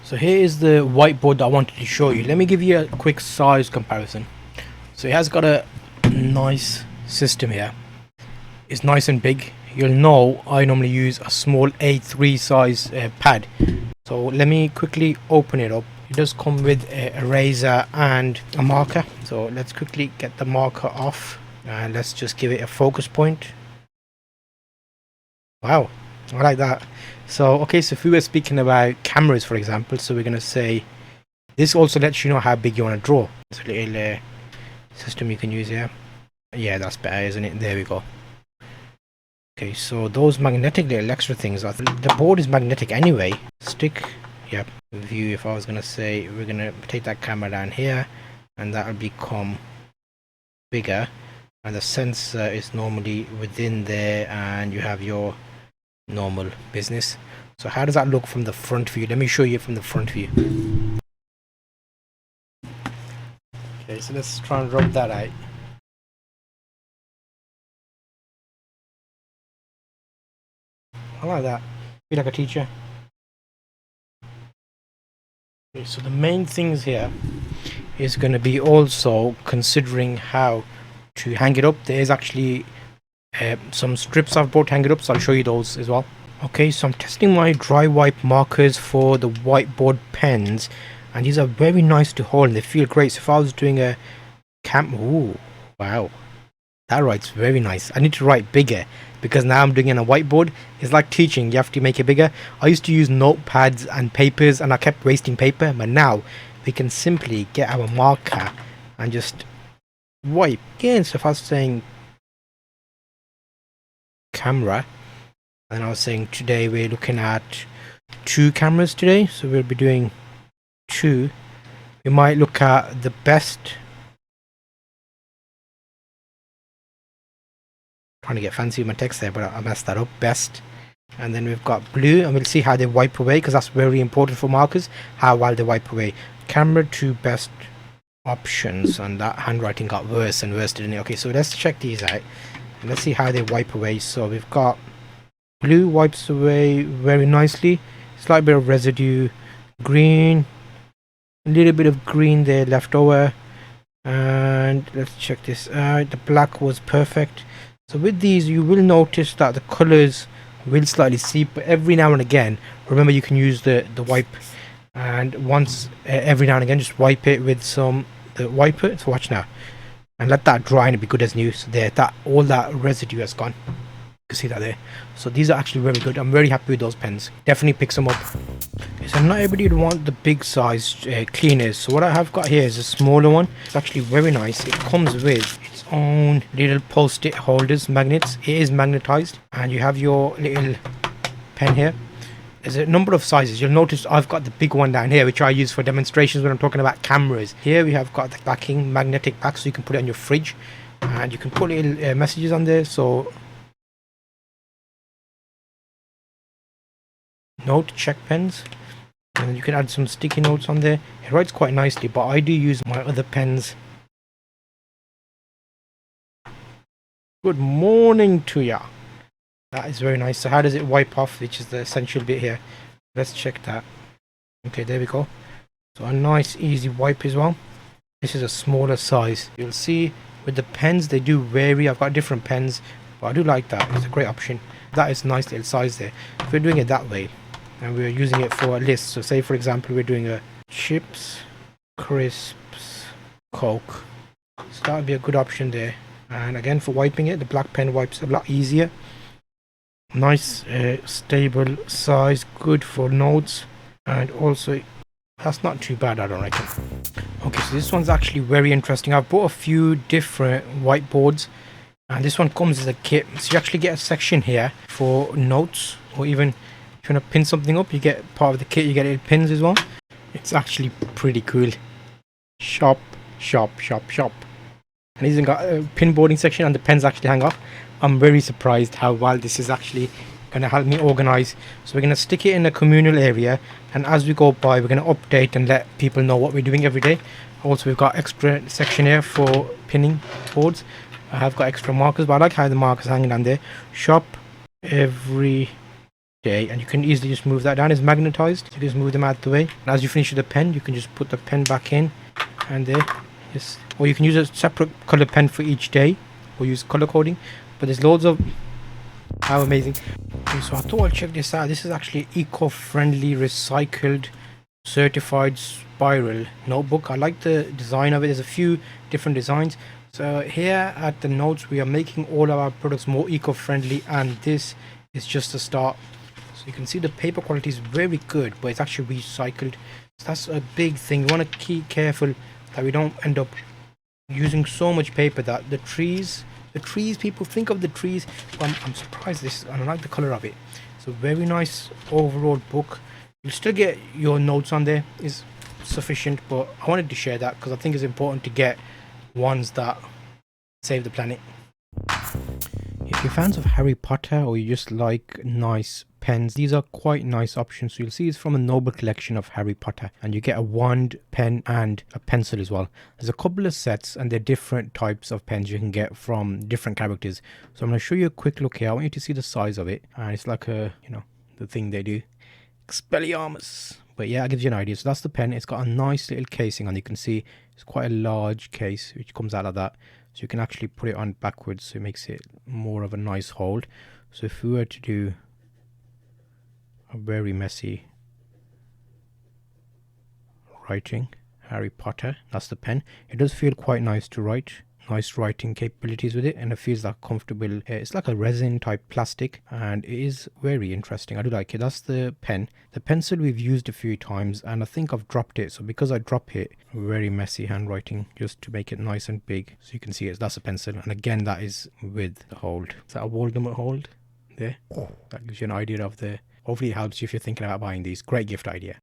So here is the whiteboard that I wanted to show you. Let me give you a quick size comparison. So it has got a nice system here. It's nice and big. You'll know I normally use a small A3 size pad. So let me quickly open it up. It does come with a eraser and a marker. So let's quickly get the marker off and let's just give it a focus point. Wow, I like that. So okay, so if we were speaking about cameras, for example, so we're going to say this also lets you know how big you want to draw. It's a little system you can use here. Yeah, that's better, isn't it? There we go. Okay, so those magnetic little extra things, the board is magnetic anyway. Stick, yep, view. If I was going to say we're going to take that camera down here and that will become bigger, and the sensor is normally within there and you have your normal business. So how does that look from the front view? Let me show you from the front view. Okay, so let's try and rub that out. I like that. Feel like a teacher. Okay, so the main things here is going to be also considering how to hang it up. There is actually some strips I've bought to hang it up, so I'll show you those as well. Okay, so I'm testing my dry wipe markers for the whiteboard pens, and these are very nice to hold and they feel great. So if I was doing a ooh, wow, that writes very nice. I need to write bigger because now I'm doing it on a whiteboard. It's like teaching, you have to make it bigger. I used to use notepads and papers and I kept wasting paper, but now we can simply get our marker and just wipe again. So if I was saying camera, and I was saying today we're looking at 2 cameras today, so we'll be doing 2. We might look at the best, trying to get fancy with my text there, but I messed that up. Best, and then we've got blue, and we'll see how they wipe away because that's very important for markers, how well they wipe away. Camera 2 best options, and that handwriting got worse and worse, didn't it? Okay, so let's check these out. Let's see how they wipe away. So we've got blue wipes away very nicely, slight bit of residue, green, a little bit of green there left over, and let's check this out. The black was perfect. So with these you will notice that the colors will slightly seep, but every now and again remember you can use the wipe, and once every now and again just wipe it with the wiper. So watch now and let that dry and it'll be good as new. So there, that all that residue has gone. You can see that there. So these are actually very good. I'm very happy with those pens. Definitely pick some up. Okay, so not everybody would want the big size cleaners. So what I have got here is a smaller one. It's actually very nice. It comes with its own little post-it holders, magnets. It is magnetized, and you have your little pen here. There's a number of sizes. You'll notice I've got the big one down here, which I use for demonstrations when I'm talking about cameras. Here we have got the backing, magnetic back, so you can put it on your fridge, and you can put little messages on there. So note, check pens, and you can add some sticky notes on there. It writes quite nicely, but I do use my other pens. Good morning to ya. That is very nice. So how does it wipe off, which is the essential bit here? Let's check that. Okay, there we go. So a nice easy wipe as well. This is a smaller size. You'll see with the pens they do vary. I've got different pens, but I do like that. It's a great option. That is a nice little size there. If we're doing it that way and we're using it for a list, so say for example we're doing a chips, crisps, Coke, so that would be a good option there. And again, for wiping it, the black pen wipes a lot easier. Nice stable size, good for notes, and also that's not too bad, I don't reckon. Okay, so this one's actually very interesting. I've bought a few different whiteboards, and this one comes as a kit. So you actually get a section here for notes, or even if you want to pin something up, you get part of the kit. You get little pins as well. It's actually pretty cool. Shop, shop, shop, shop. And he's got a pin boarding section, and the pens actually hang off. I'm very surprised how well this is actually going to help me organize. So we're going to stick it in a communal area, and as we go by we're going to update and let people know what we're doing every day. Also we've got extra section here for pinning boards. I have got extra markers, but I like how the markers hanging on there. Shop every day, and you can easily just move that down. It's magnetized, so you can just move them out the way. And as you finish with the pen, you can just put the pen back in, and there, yes. Or you can use a separate color pen for each day, or use color coding. But there's loads of, how amazing. Okay, so I thought I'll check this out. This is actually eco-friendly, recycled, certified spiral notebook. I like the design of it. There's a few different designs. So here at the notes, we are making all of our products more eco-friendly, and this is just a start. So you can see the paper quality is very good, but it's actually recycled. So that's a big thing. We want to keep careful that we don't end up using so much paper that the trees, people think of the trees. I'm surprised this, I like the color of it. It's a very nice overall book. You'll still get your notes on there, is sufficient, but I wanted to share that because I think it's important to get ones that save the planet. If you're fans of Harry Potter, or you just like nice pens, these are quite nice options. So you'll see it's from a noble collection of Harry Potter, and you get a wand, pen, and a pencil as well. There's a couple of sets, and they're different types of pens you can get from different characters. So I'm going to show you a quick look here. I want you to see the size of it, and it's like a, you know, the thing they do, Expelliarmus. But yeah, it gives you an idea. So that's the pen. It's got a nice little casing on. You can see it's quite a large case which comes out of that. So you can actually put it on backwards, so it makes it more of a nice hold. So if we were to do a very messy writing, Harry Potter, that's the pen. It does feel quite nice to write. Nice writing capabilities with it, and it feels like comfortable. It's like a resin type plastic, and it is very interesting. I do like it. That's the pen. The pencil we've used a few times, and I think I've dropped it. So because I drop it, very messy handwriting, just to make it nice and big, so you can see it. That's a pencil, and again, that is with the hold. Is that a Voldemort hold there? That gives you an idea of the. Hopefully it helps you if you're thinking about buying these. Great gift idea.